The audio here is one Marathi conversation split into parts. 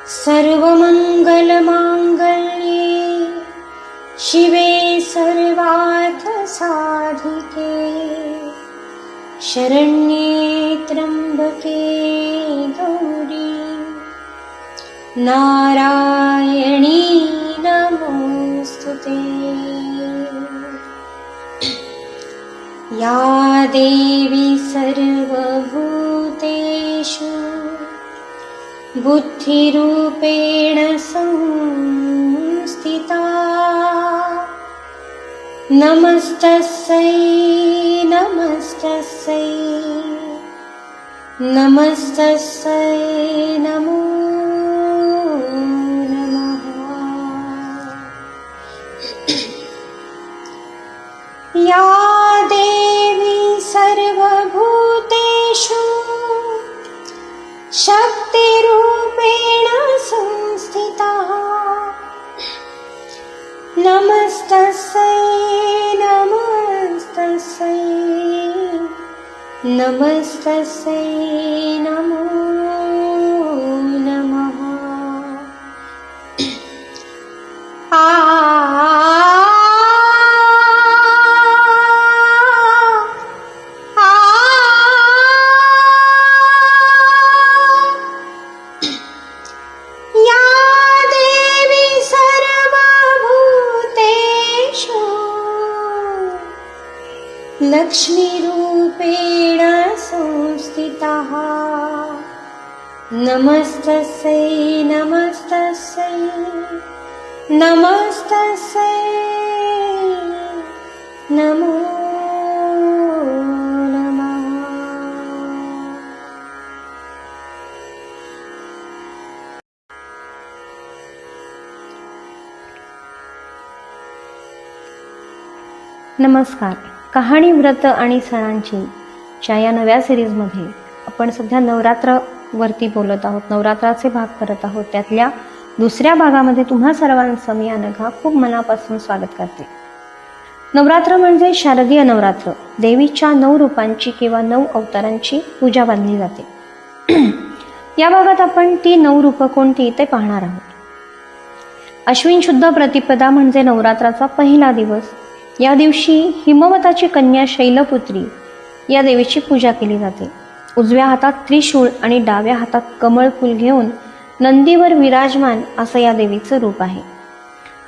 सर्वमंगलमांगल्ये शिवे सर्वार्थसाधिके शरण्ये त्र्यंबके गौरी नारायणी नमोस्तुते। या देवी सर्वभूतेषु बुद्धिरूपेण संस्थिता नमस्तस्यै नमस्तस्यै नमस्तस्यै नमो नमः। या देवी सर्वभूतेषु शक्तिरूपेण संस्थिता नमस्तस्यै नमस्तस्यै नमस्तस्यै नमो नमः। लक्ष्मीरूपेण संस्थितः नमस्तस्यै नमस्तस्यै नमस्तस्यै नमो नमः। नमस्कार. कहाणी, व्रत आणि सणांची च्या या नव्या सिरीजमध्ये आपण सध्या नवरात्रावरती बोलत आहोत, नवरात्राचे भाग करत आहोत. त्यातल्या दुसऱ्या भागामध्ये तुम्हा सर्वांचं मी अनघा खूप मनापासून स्वागत करते. नवरात्र म्हणजे शारदीय नवरात्र. देवीच्या 9 रूपांची किंवा 9 अवतारांची पूजा बांधली जाते. या भागात आपण ती 9 रूपं कोणती ते पाहणार आहोत. अश्विन शुद्ध प्रतिपदा म्हणजे नवरात्राचा पहिला दिवस. या दिवशी हिमवताची कन्या शैलपुत्री या देवीची पूजा केली जाते. उजव्या हातात त्रिशूळ आणि डाव्या हातात कमळ फूल घेऊन नंदीवर विराजमान असं या देवीचं रूप आहे.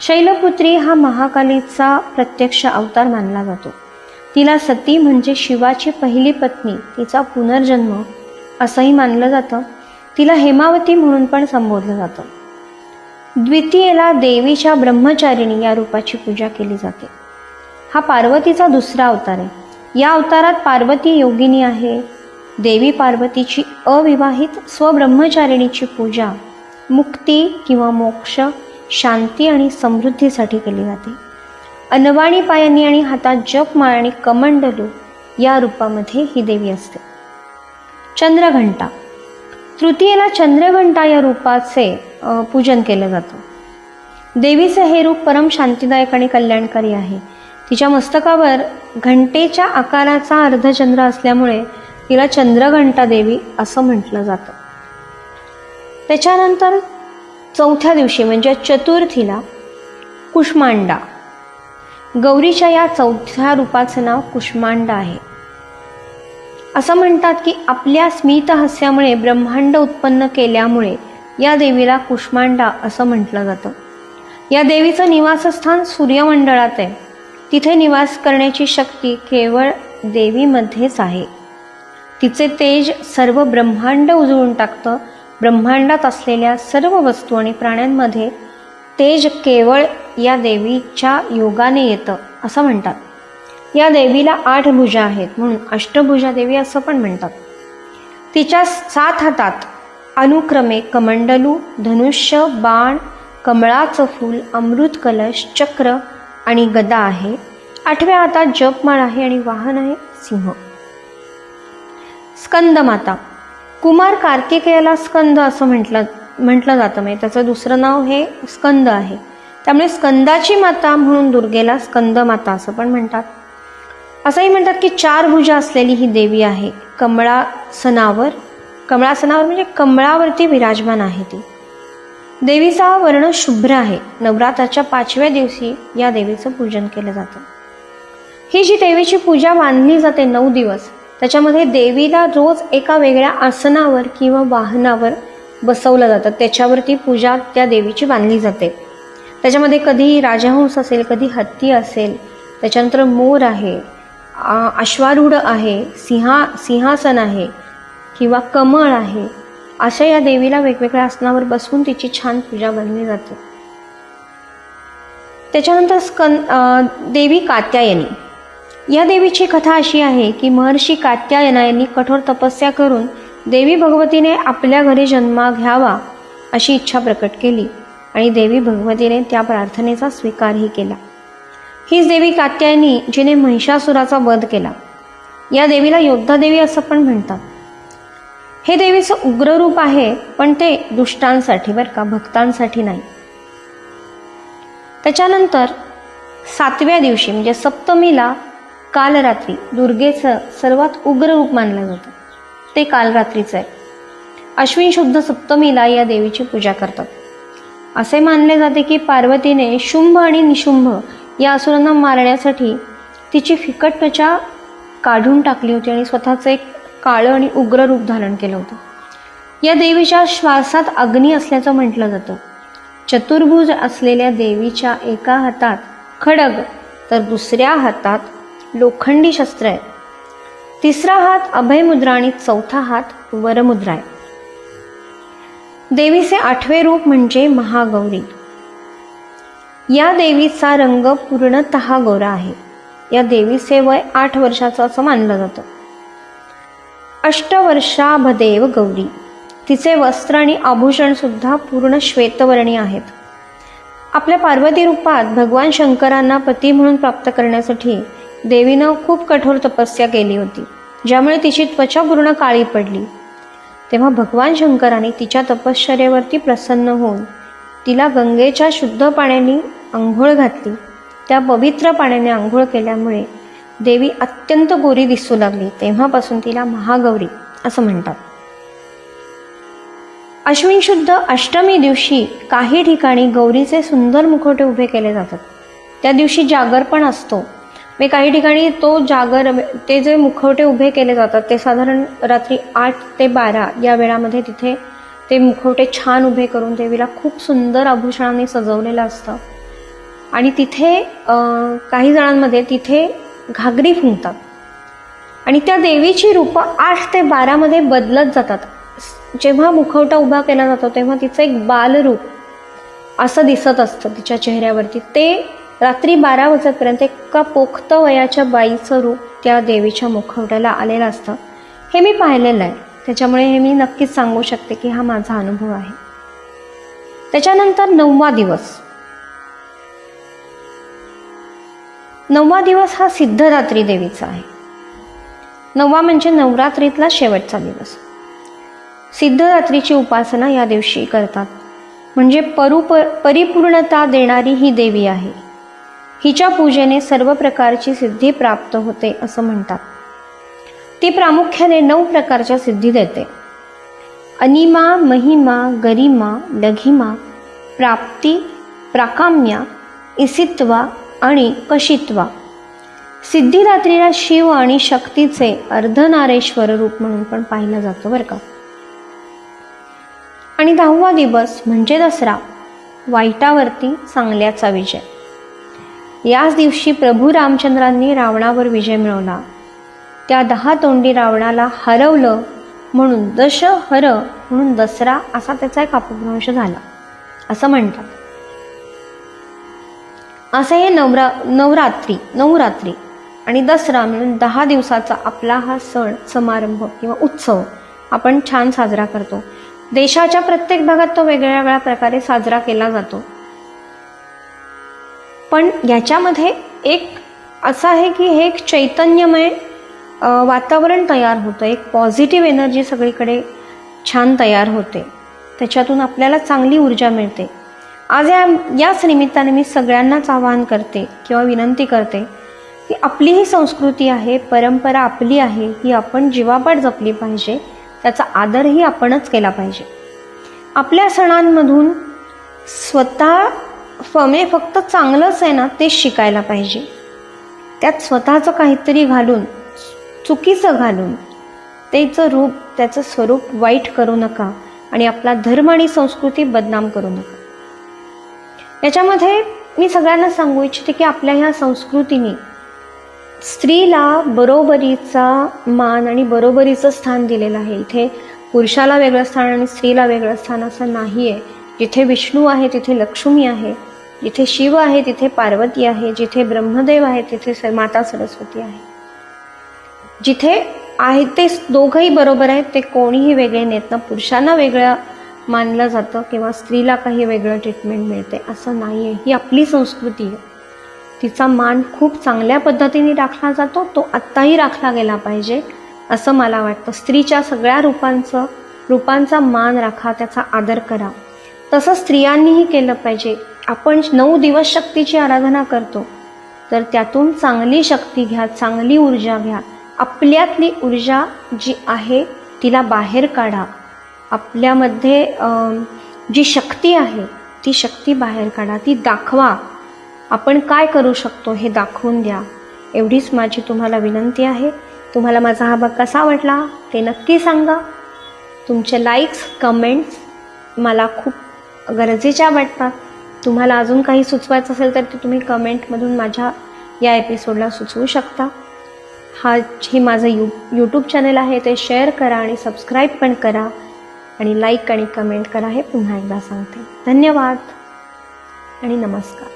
शैलपुत्री हा महाकालीचा प्रत्यक्ष अवतार मानला जातो. तिला सती म्हणजे शिवाची पहिली पत्नी, तिचा पुनर्जन्म असंही मानलं जातं. तिला हेमावती म्हणून पण संबोधलं जातं. द्वितीयेला देवीच्या ब्रह्मचारिणी या रूपाची पूजा केली जाते. हा पार्वतीचा दुसरा अवतार आहे. या अवतारात पार्वती योगिनी आहे. देवी पार्वतीची अविवाहित स्वब्रह्मचारिणीची पूजा मुक्ती किंवा मोक्ष, शांती आणि समृद्धीसाठी केली जाते. अनवाणी पायांनी आणि हातात जपमाळ आणि कमंडलू या रूपामध्ये ही देवी असते. चंद्रघंटा. तृतीयेला चंद्रघंटा या रूपाचे पूजन केलं जातं. देवीचे हे रूप परम शांतीदायक आणि कल्याणकारी आहे. तिच्या मस्तकावर घंटेच्या आकाराचा अर्धचंद्र असल्यामुळे तिला चंद्रघंटा देवी असं म्हटलं जातं. त्याच्यानंतर चौथ्या दिवशी म्हणजे चतुर्थीला कुष्मांडा. गौरीच्या या चौथ्या रूपाचं नाव कुष्मांडा आहे. असं म्हणतात की आपल्या स्मित हास्यामुळे ब्रह्मांड उत्पन्न केल्यामुळे या देवीला कुष्मांडा असं म्हटलं जातं. या देवीचं निवासस्थान सूर्यमंडळात आहे. तिथे निवास करण्याची शक्ती केवळ देवीमध्येच आहे. तिचे तेज सर्व ब्रह्मांड उजळून टाकतं. ब्रह्मांडात असलेल्या सर्व वस्तू आणि प्राण्यांमध्ये तेज केवळ या देवीच्या योगाने येतं असं म्हणतात. या देवीला 8 भुजा आहेत म्हणून अष्टभुजा देवी असं पण म्हणतात. तिच्या 7 हातात अनुक्रमे कमंडलू, धनुष्य, बाण, कमळाचं फूल, अमृत कलश, चक्र आणि गदा आहे. 8व्या हातात जपमाळ आहे आणि वाहन आहे सिंह. स्कंदमाता. कुमार कार्तिकेयाला स्कंद असं म्हटलं जातं. म्हणजे त्याचं दुसरं नाव हे स्कंद आहे. त्यामुळे स्कंदाची माता म्हणून दुर्गेला स्कंदमाता असं पण म्हणतात. असंही म्हणतात की 4 भुजा असलेली ही देवी आहे. कमळासनावर म्हणजे कमळावरती विराजमान आहे ती. देवीचा वर्ण शुभ्र आहे. नवरात्राच्या 5व्या दिवशी या देवीचं पूजन केलं जातं. ही जी देवीची पूजा मानली जाते 9 दिवस, त्याच्यामध्ये देवीला रोज एका वेगळ्या आसनावर किंवा वाहनावर बसवलं जातं. त्याच्यावरती पूजा त्या देवीची मानली जाते. त्याच्यामध्ये कधी राजहंस असेल, कधी हत्ती असेल, त्याच्यानंतर मोर आहे, अश्वारूढ आहे, सिंहासन आहे किंवा कमळ आहे. अशा या देवीला वेगवेगळ्या आसनावर बसवून तिची छान पूजा बनली जाते. त्याच्यानंतर देवी कात्यायनी. या देवीची कथा अशी आहे की महर्षी कात्यायना यांनी कठोर तपस्या करून देवी भगवतीने आपल्या घरी जन्म घ्यावा अशी इच्छा प्रकट केली आणि देवी भगवतीने त्या प्रार्थनेचा स्वीकारही केला. हीच देवी कात्यायनी जिने महिषासुराचा वध केला. या देवीला योद्धा देवी असं पण म्हणतात. हे देवीचं उग्र रूप आहे, पण ते दुष्टांसाठी बरं का, भक्तांसाठी नाही. त्याच्यानंतर 7व्या दिवशी म्हणजे सप्तमीला कालरात्री दुर्गेचं सर्वात उग्र रूप मानलं जातं. ते कालरात्रीचं आहे. अश्विन शुद्ध सप्तमीला या देवीची पूजा करतात. असे मानले जाते की पार्वतीने शुंभ आणि निशुंभ या असुरांना मारण्यासाठी तिची फिकट त्वचा काढून टाकली होती आणि स्वतःचं एक काळं आणि उग्र रूप धारण केलं होतं. या देवीच्या श्वासात अग्नी असल्याचं म्हटलं जातं. चतुर्भुज असलेल्या देवीच्या एका हातात खड्ग तर दुसऱ्या हातात लोखंडी शस्त्र आहे. तिसरा हात अभयमुद्रा आणि चौथा हात वरमुद्रा आहे. देवीचे 8वे रूप म्हणजे महागौरी. या देवीचा रंग पूर्णतः गोरा आहे. या देवीचे वय 8 वर्षाचं असं मानलं जातं. अष्टवर्षाभदेव गौरी. तिचे वस्त्र आणि आभूषण सुद्धा पूर्ण श्वेतवर्णी आहेत. आपल्या पार्वती रूपात भगवान शंकरांना पती म्हणून प्राप्त करण्यासाठी देवीनं खूप कठोर तपस्या केली होती, ज्यामुळे तिची त्वचा पूर्ण काळी पडली. तेव्हा भगवान शंकराने तिच्या तपश्चर्येवरती प्रसन्न होऊन तिला गंगेच्या शुद्ध पाण्याने आंघोळ घातली. त्या पवित्र पाण्याने आंघोळ केल्यामुळे देवी अत्यंत गोरी दिसू लागली. तेव्हापासून तिला महागौरी असं म्हणतात. अश्विन शुद्ध अष्टमी दिवशी काही ठिकाणी गौरीचे सुंदर मुखवटे उभे केले जातात. त्या दिवशी जागर पण असतो. मी काही ठिकाणी ते जे मुखवटे उभे केले जातात ते साधारण रात्री 8 ते 12 या वेळामध्ये तिथे ते मुखवटे छान उभे करून देवीला खूप सुंदर आभूषणांनी सजवलेलं असतं. आणि तिथे काही जणांमध्ये तिथे घागरी फुंकतात आणि त्या देवीची रूपं 8 ते 12 मध्ये बदलत जातात. जेव्हा मुखवटा उभा केला जातो तेव्हा तिचं एक बालरूप असं दिसत असतं तिच्या चेहऱ्यावरती. ते रात्री 12 वाजेपर्यंत एका पोक्त वयाच्या बाईचं रूप त्या देवीच्या मुखवट्याला आलेलं असतं. हे मी पाहिलेलं आहे, त्याच्यामुळे हे मी नक्कीच सांगू शकते की हा माझा अनुभव आहे. त्याच्यानंतर 9वा दिवस. 9वा दिवस हा सिद्धरात्री देवीचा आहे. 9वा म्हणजे नवरात्रीतला शेवटचा दिवस. सिद्धरात्रीची उपासना या दिवशी करतात. म्हणजे परिपूर्णता देणारी ही देवी आहे. हिच्या पूजेने सर्व प्रकारची सिद्धी प्राप्त होते असं म्हणतात. ती प्रामुख्याने 9 प्रकारच्या सिद्धी देते. अनिमा, महिमा, गरिमा, लघिमा, प्राप्ती, प्राकाम्या, इसित्वा आणि कशित्वा. सिद्धिदात्रीला शिव आणि शक्तीचे अर्धनारेश्वर रूप म्हणून पण पाहिलं जातं बरं का. आणि 10वा दिवस म्हणजे दसरा. वाईटावरती चांगल्याचा विजय. याच दिवशी प्रभू रामचंद्रांनी रावणावर विजय मिळवला. त्या 10 तोंडी रावणाला हरवलं म्हणून दशहर म्हणून दसरा असा त्याचा एक अपभ्रंश झाला असं म्हणतात. असं हे नवरात्री आणि दसरा म्हणून 10 दिवसाचा आपला हा सण समारंभ किंवा उत्सव आपण छान साजरा करतो. देशाच्या प्रत्येक भागात तो वेगळ्या वेगळ्या प्रकारे साजरा केला जातो. पण याच्यामध्ये एक असं आहे की हे एक चैतन्यमय वातावरण तयार होतं. एक पॉझिटिव्ह एनर्जी सगळीकडे छान तयार होते. त्याच्यातून आपल्याला चांगली ऊर्जा मिळते. आज याच निमित्ताने मी सगळ्यांनाच आवाहन करते किंवा विनंती करते की आपली ही संस्कृती आहे, परंपरा आपली आहे, ही आपण जीवापाड जपली पाहिजे. त्याचा आदरही आपणच केला पाहिजे. आपल्या सणांमधून म्हणजे फक्त चांगलंच आहे ना तेच शिकायला पाहिजे. त्यात स्वतःचं काहीतरी घालून, चुकीचं घालून त्याचं रूप, त्याचं स्वरूप वाईट करू नका आणि आपला धर्म आणि संस्कृती बदनाम करू नका. याच्यामध्ये मी सगळ्यांना सांगू इच्छिते की आपल्या ह्या संस्कृतीने स्त्रीला बरोबरीचा मान आणि बरोबरीचं स्थान दिलेलं आहे. इथे पुरुषाला वेगळं स्थान आणि स्त्रीला वेगळं स्थान असं नाही आहे. जिथे विष्णू आहे तिथे लक्ष्मी आहे, जिथे शिव आहे तिथे पार्वती आहे, जिथे ब्रह्मदेव आहे तिथे माता सरस्वती आहे. जिथे आहे ते दोघंही बरोबर आहेत, ते कोणीही वेगळे नाहीत ना. पुरुषांना वेगळं मानलं जातं किंवा स्त्रीला काही वेगळं ट्रीटमेंट मिळते असं नाही आहे. ही आपली संस्कृती आहे. तिचा मान खूप चांगल्या पद्धतीने राखला जातो, तो आत्ताही राखला गेला पाहिजे असं मला वाटतं. स्त्रीच्या सगळ्या रूपांचा मान राखा, त्याचा आदर करा. तसं स्त्रियांनीही केलं पाहिजे. आपण 9 दिवस शक्तीची आराधना करतो, तर त्यातून चांगली शक्ती घ्या, चांगली ऊर्जा घ्या. आपल्यातली ऊर्जा जी आहे तिला बाहेर काढा. आपल्यामध्ये जी शक्ती आहे ती शक्ती बाहेर काढा, ती दाखवा. आपण काय करू शकतो हे दाखवून द्या. एवढीच माझी तुम्हाला विनंती आहे. तुम्हाला माझा हा भाग कसा वाटला ते नक्की सांगा. तुमचे लाईक्स, कमेंट्स मला खूप गरजेच्या वाटतात. तुम्हाला अजून काही सुचवायचं असेल तर ते तुम्ही कमेंटमधून माझ्या या एपिसोडला सुचवू शकता. हे माझं यूट्यूब चॅनल आहे, ते शेअर करा आणि सबस्क्राईब पण करा आणि लाईक आणि कमेंट करा. हे पुन्हा एकदा सांगते. धन्यवाद आणि नमस्कार.